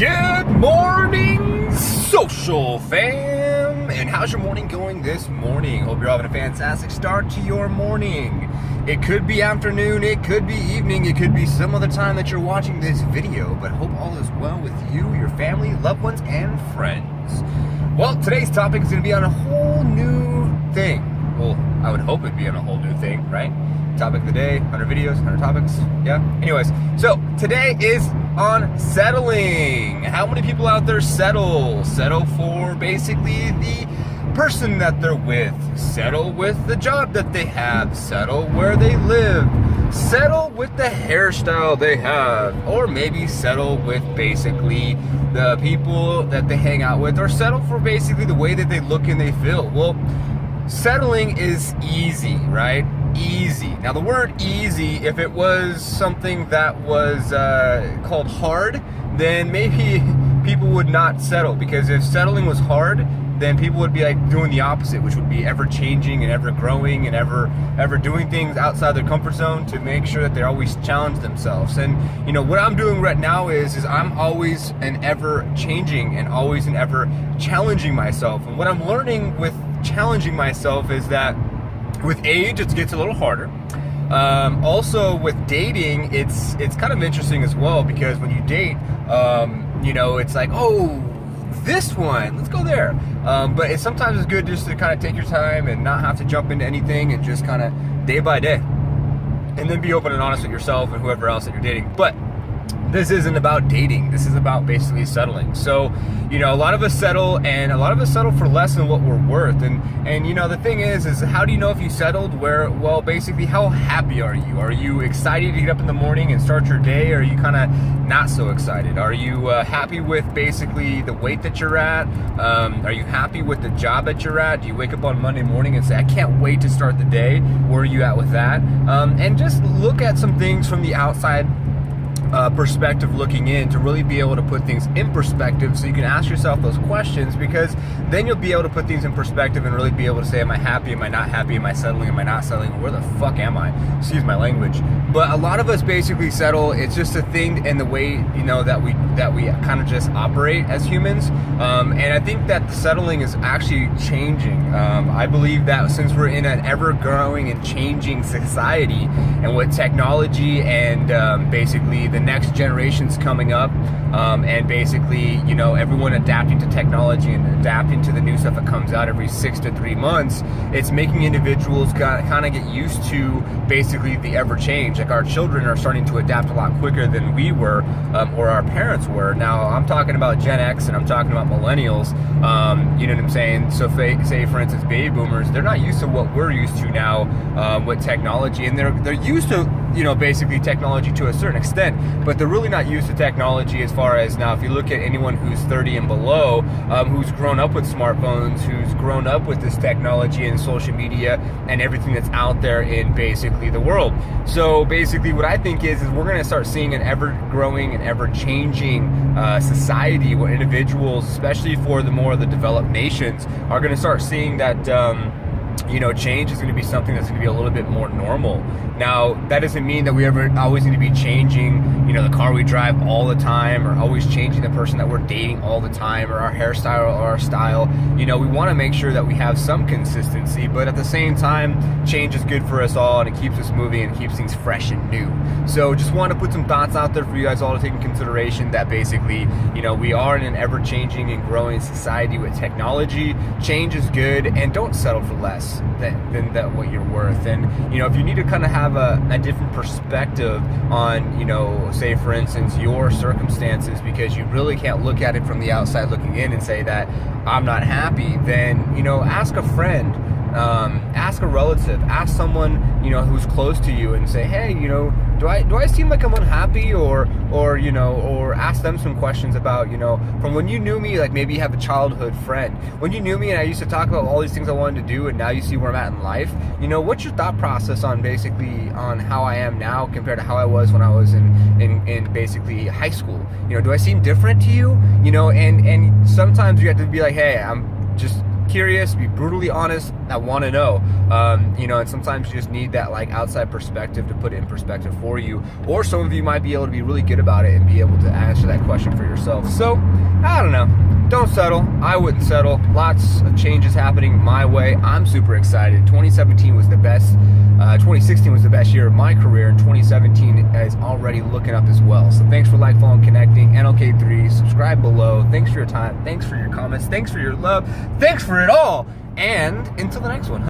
Good morning, social fam! And how's your morning going this morning? Hope you're having a fantastic start to your morning. It could be afternoon, it could be evening, it could be some other time that you're watching this video, but hope all is well with you, your family, loved ones, and friends. Well, today's topic is going to be on a whole new thing. Well, I would hope it'd be on a whole new thing, right? Topic of the day, 100 videos, 100 topics, yeah? Anyways, so today is on settling. How many people out there settle? Settle for basically the person that they're with. Settle with the job that they have. Settle where they live. Settle with the hairstyle they have. Or maybe settle with basically the people that they hang out with. Or settle for basically the way that they look and they feel. Well, settling is easy, right? Easy. Now the word easy, if it was something that was called hard, then maybe people would not settle, because if settling was hard, then people would be like doing the opposite, which would be ever changing and ever growing and ever doing things outside their comfort zone to make sure that they always challenge themselves. And you know what I'm doing right now is I'm always and ever changing and always and ever challenging myself. And what I'm learning with challenging myself is that with age, it gets a little harder. Also, with dating, it's kind of interesting as well, because when you date, you know, it's like, oh, this one, let's go there. But sometimes it's good just to kind of take your time and not have to jump into anything and just kind of day by day, and then be open and honest with yourself and whoever else that you're dating. But this isn't about dating. This is about basically settling. So, you know, a lot of us settle, and a lot of us settle for less than what we're worth. And you know, the thing is how do you know if you settled? Well, basically, how happy are you? Are you excited to get up in the morning and start your day? Or are you kind of not so excited? Are you happy with basically the weight that you're at? Are you happy with the job that you're at? Do you wake up on Monday morning and say, I can't wait to start the day? Where are you at with that? And just look at some things from the outside perspective looking in, to really be able to put things in perspective, so you can ask yourself those questions, because then you'll be able to put things in perspective and really be able to say, am I happy, am I not happy, am I settling, am I not settling, where the fuck am I? Excuse my language. But a lot of us basically settle. It's just a thing in the way, you know, that we kind of just operate as humans. And I think that the settling is actually changing. I believe that since we're in an ever-growing and changing society, and with technology and basically the next generations coming up, and basically, you know, everyone adapting to technology and adapting to the new stuff that comes out every 6 to 3 months, it's making individuals kind of get used to basically the ever change. Like, our children are starting to adapt a lot quicker than we were, or our parents were. Now, I'm talking about Gen X and I'm talking about millennials. You know what I'm saying? So say for instance, baby boomers, they're not used to what we're used to now with technology, and they're used to, you know, basically technology to a certain extent, but they're really not used to technology as far as, now if you look at anyone who's 30 and below, who's grown up with smartphones, who's grown up with this technology and social media and everything that's out there in basically the world. So basically what I think is we're going to start seeing an ever-growing and ever-changing society, where individuals, especially for the more of the developed nations, are going to start seeing that you know, change is going to be something that's going to be a little bit more normal. Now, that doesn't mean that we always need to be changing, you know, the car we drive all the time, or always changing the person that we're dating all the time, or our hairstyle or our style. You know, we want to make sure that we have some consistency, but at the same time, change is good for us all, and it keeps us moving and keeps things fresh and new. So just want to put some thoughts out there for you guys all to take in consideration, that basically, you know, we are in an ever-changing and growing society with technology. Change is good, and don't settle for less than that what you're worth. And you know, if you need to kind of have a different perspective on, you know, say for instance your circumstances, because you really can't look at it from the outside looking in and say that I'm not happy, then, you know, ask a friend, ask a relative, ask someone, you know, who's close to you, and say, hey, you know, do I seem like I'm unhappy, or you know, or ask them some questions about, you know, from when you knew me, like maybe you have a childhood friend, when you knew me and I used to talk about all these things I wanted to do, and now you see where I'm at in life, you know, what's your thought process on basically on how I am now compared to how I was when I was in basically high school? You know, do I seem different to you? You know, and sometimes you have to be like, hey, I'm just curious, be brutally honest. I want to know, you know, and sometimes you just need that like outside perspective to put it in perspective for you. Or some of you might be able to be really good about it and be able to answer that question for yourself. So I don't know. Don't settle. I wouldn't settle. Lots of changes happening my way. I'm super excited. 2017 was the best. 2016 was the best year of my career, and 2017 is already looking up as well. So thanks for like, following, connecting. NLK3, subscribe below. Thanks for your time. Thanks for your comments. Thanks for your love. Thanks for it all. And until the next one.